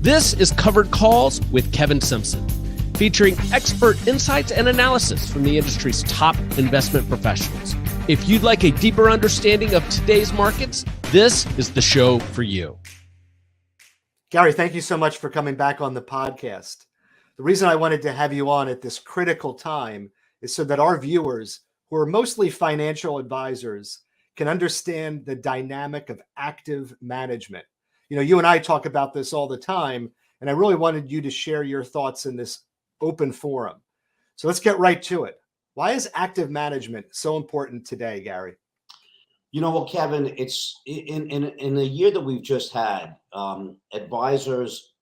This is Covered Calls with Kevin Simpson, featuring expert insights and analysis from the industry's top investment professionals. If you'd like a deeper understanding of today's markets, this is the show for you. Gary, thank you so much for coming back on the podcast. The reason I wanted to have you on at this critical time is so that our viewers, who are mostly financial advisors, can understand the dynamic of active management. You know, you and I talk about this all the time, and I really wanted you to share your thoughts in this open forum. So let's get right to it. Why is active management so important today, Gary? You know, well, Kevin, it's in the year that we've just had, advisors,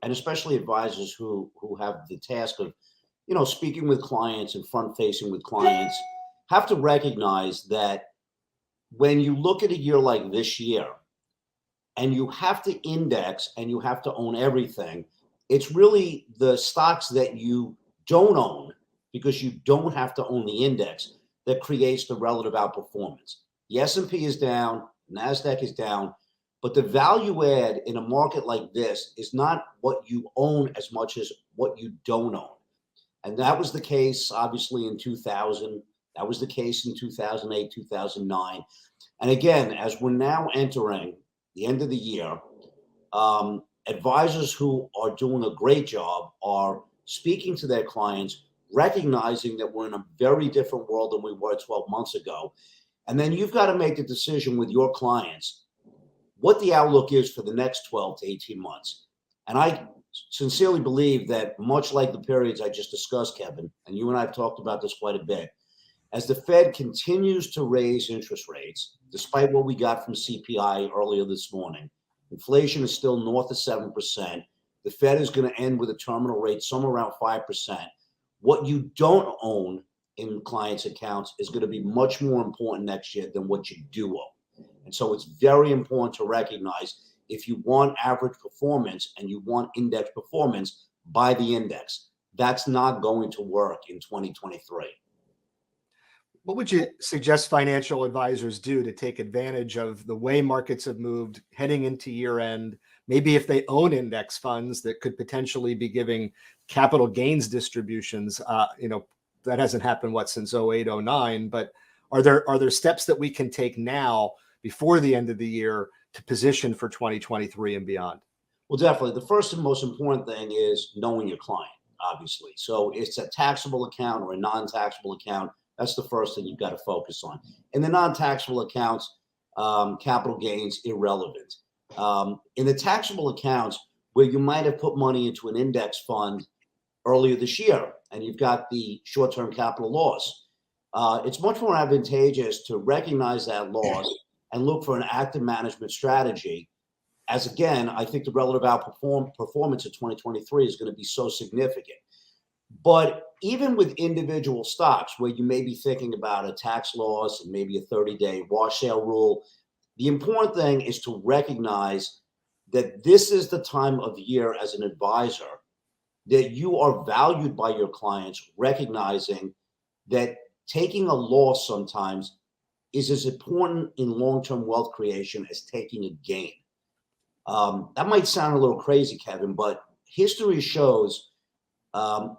and especially advisors who have the task of, you know, speaking with clients and front-facing with clients, have to recognize that when you look at a year like this year, and you have to index and you have to own everything, it's really the stocks that you don't own, because you don't have to own the index, that creates the relative outperformance. The S&P is down, NASDAQ is down, but the value add in a market like this is not what you own as much as what you don't own. And that was the case, obviously, in 2000. That was the case in 2008, 2009. And again, as we're now entering the end of the year, advisors who are doing a great job are speaking to their clients, recognizing that we're in a very different world than we were 12 months ago. And then you've got to make a decision with your clients what the outlook is for the next 12 to 18 months. And I sincerely believe that, much like the periods I just discussed, Kevin, and you and I have talked about this quite a bit, as the Fed continues to raise interest rates, despite what we got from CPI earlier this morning, inflation is still north of 7%. The Fed is going to end with a terminal rate somewhere around 5%. What you don't own in clients' accounts is going to be much more important next year than what you do own. And so it's very important to recognize, if you want average performance and you want index performance, buy the index. That's not going to work in 2023. What would you suggest financial advisors do to take advantage of the way markets have moved heading into year end? Maybe if they own index funds that could potentially be giving capital gains distributions, that hasn't happened since 08, 09, but are there steps that we can take now before the end of the year to position for 2023 and beyond? Well, definitely. The first and most important thing is knowing your client, obviously. So it's a taxable account or a non-taxable account. That's the first thing you've got to focus on. In the non-taxable accounts, capital gains, irrelevant. In the taxable accounts, where you might have put money into an index fund earlier this year, and you've got the short-term capital loss, it's much more advantageous to recognize that loss and look for an active management strategy. As again, I think the relative performance of 2023 is going to be so significant. But even with individual stocks, where you may be thinking about a tax loss and maybe a 30-day wash sale rule, the important thing is to recognize that this is the time of year as an advisor that you are valued by your clients, recognizing that taking a loss sometimes is as important in long-term wealth creation as taking a gain. That might sound a little crazy, Kevin, but history shows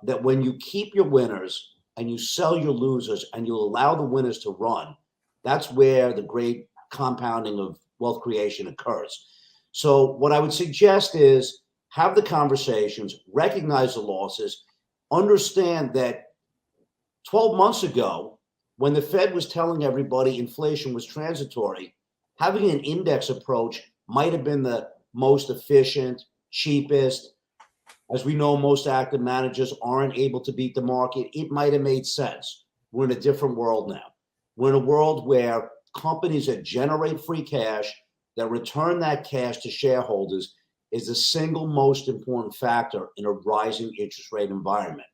that when you keep your winners and you sell your losers and you allow the winners to run, that's where the great compounding of wealth creation occurs. So what I would suggest is have the conversations, recognize the losses, understand that 12 months ago, when the Fed was telling everybody inflation was transitory, having an index approach might have been the most efficient, cheapest. As we know, most active managers aren't able to beat the market. It might have made sense. We're in a different world now. We're in a world where companies that generate free cash, that return that cash to shareholders, is the single most important factor in a rising interest rate environment.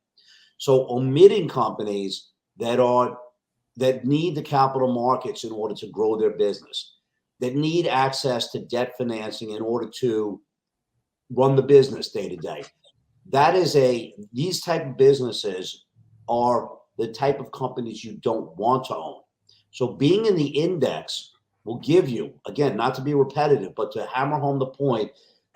So omitting companies that need the capital markets in order to grow their business, that need access to debt financing in order to run the business day to day. These type of businesses are the type of companies you don't want to own. So being in the index will give you, again, not to be repetitive, but to hammer home the point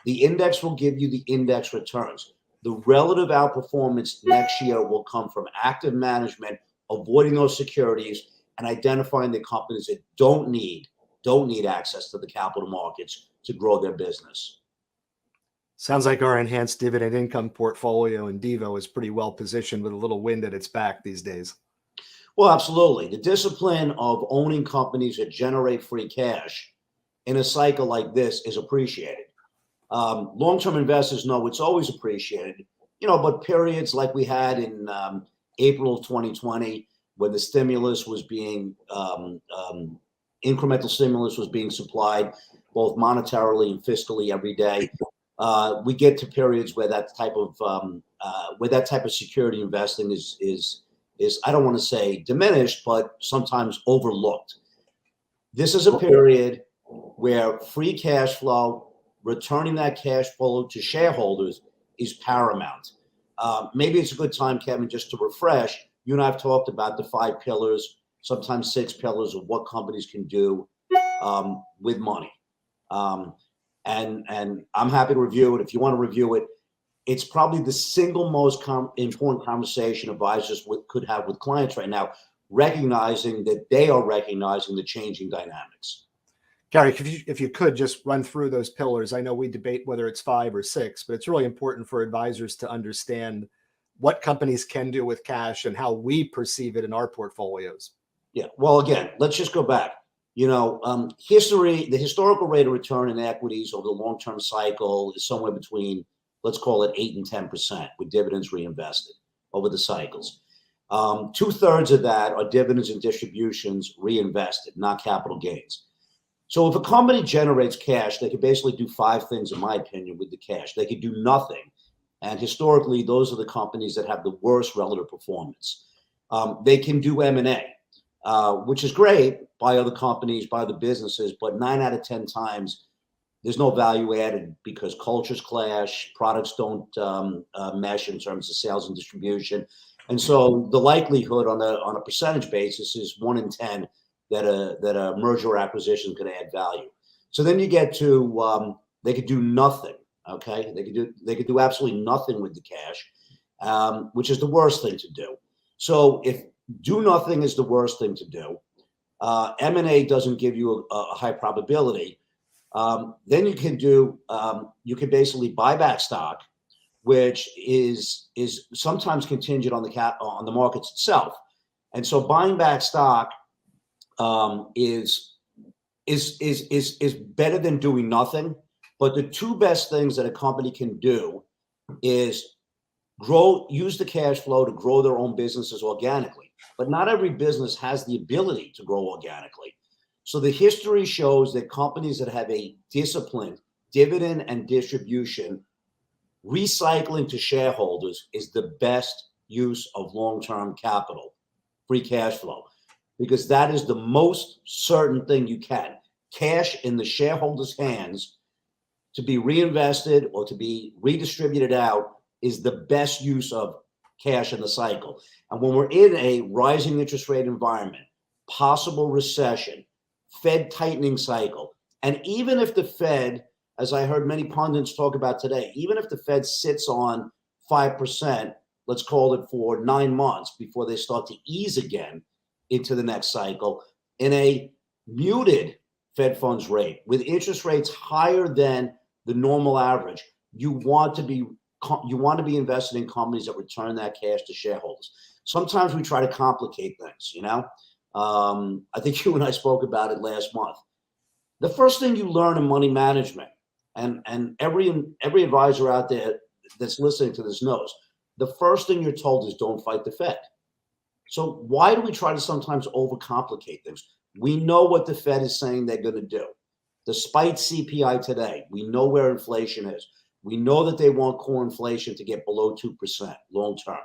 The index will give you the index returns. The relative outperformance next year will come from active management, avoiding those securities, and identifying the companies that don't need access to the capital markets to grow their business. Sounds like our enhanced dividend income portfolio in Devo is pretty well positioned with a little wind at its back these days. Well, absolutely. The discipline of owning companies that generate free cash in a cycle like this is appreciated. Long-term investors know it's always appreciated, but periods like we had in April of 2020, when the stimulus was being, incremental stimulus was being supplied, both monetarily and fiscally every day, we get to periods where that type of security investing is I don't want to say diminished, but sometimes overlooked. This is a period where free cash flow, returning that cash flow to shareholders is paramount. Maybe it's a good time, Kevin, just to refresh. You and I have talked about the 5 pillars, sometimes 6 pillars of what companies can do with money. And I'm happy to review it. If you want to review it, it's probably the single most important conversation advisors could have with clients right now, recognizing that they are recognizing the changing dynamics. Gary, if you could just run through those pillars. I know we debate whether it's 5 or 6, but it's really important for advisors to understand what companies can do with cash and how we perceive it in our portfolios. Yeah. Well, again, let's just go back. The historical rate of return in equities over the long-term cycle is somewhere between, let's call it 8 and 10%, with dividends reinvested over the cycles. 2/3 of that are dividends and distributions reinvested, not capital gains. So if a company generates cash, they could basically do 5 things, in my opinion, with the cash. They could do nothing. And historically, those are the companies that have the worst relative performance. They can do M&A, which is great, by other companies, by the businesses, but 9 out of 10 times, there's no value added because cultures clash, products don't mesh in terms of sales and distribution. And so the likelihood on a percentage basis is 1 in 10 that a merger or acquisition could add value. So then you get to they could do nothing. Okay, they could do absolutely nothing with the cash, which is the worst thing to do. So if do nothing is the worst thing to do, M&A doesn't give you a high probability. Then you can basically buy back stock, which is sometimes contingent on the markets itself. And so buying back stock is better than doing nothing. But the 2 best things that a company can do is use the cash flow to grow their own businesses organically. But not every business has the ability to grow organically. So the history shows that companies that have a disciplined dividend and distribution, recycling to shareholders is the best use of long-term capital, free cash flow, because that is the most certain thing you can. Cash in the shareholders' hands to be reinvested or to be redistributed out is the best use of cash in the cycle. And when we're in a rising interest rate environment, possible recession, Fed tightening cycle, and even if the Fed, as I heard many pundits talk about today, even if the Fed sits on 5%, let's call it for 9 months before they start to ease again into the next cycle, in a muted Fed funds rate with interest rates higher than the normal average, you want to be invested in companies that return that cash to shareholders. Sometimes we try to complicate things, I think you and I spoke about it last month. The first thing you learn in money management, and every advisor out there that's listening to this knows, the first thing you're told is don't fight the Fed. So why do we try to sometimes overcomplicate things? We know what the Fed is saying they're going to do. Despite CPI today, we know where inflation is. We know that they want core inflation to get below 2% long term.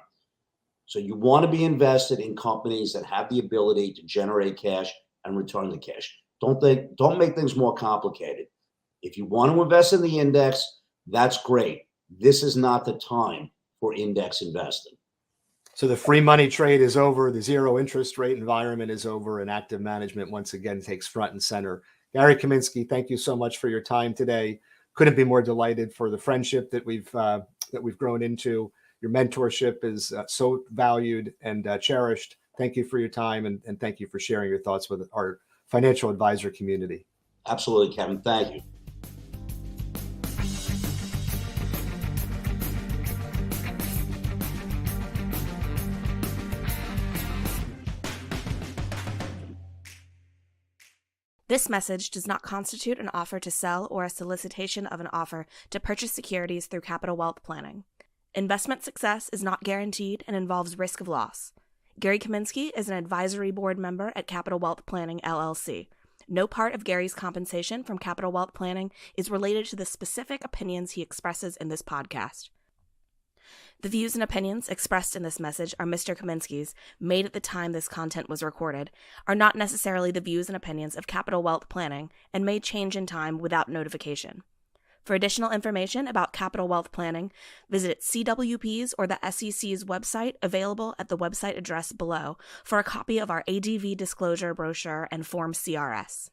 So you want to be invested in companies that have the ability to generate cash and return the cash. Don't make things more complicated. If you want to invest in the index, that's great. This is not the time for index investing. So the free money trade is over. The zero interest rate environment is over, and active management once again takes front and center. Gary Kaminsky, thank you so much for your time today. couldn't be more delighted for the friendship that we've grown into. Your mentorship is so valued and cherished. Thank you for your time, and thank you for sharing your thoughts with our financial advisor community. Absolutely, Kevin. Thank you. This message does not constitute an offer to sell or a solicitation of an offer to purchase securities through Capital Wealth Planning. Investment success is not guaranteed and involves risk of loss. Gary Kaminsky is an advisory board member at Capital Wealth Planning, LLC. No part of Gary's compensation from Capital Wealth Planning is related to the specific opinions he expresses in this podcast. The views and opinions expressed in this message are Mr. Kaminsky's, made at the time this content was recorded, are not necessarily the views and opinions of Capital Wealth Planning, and may change in time without notification. For additional information about Capital Wealth Planning, visit CWP's or the SEC's website, available at the website address below, for a copy of our ADV disclosure brochure and Form CRS.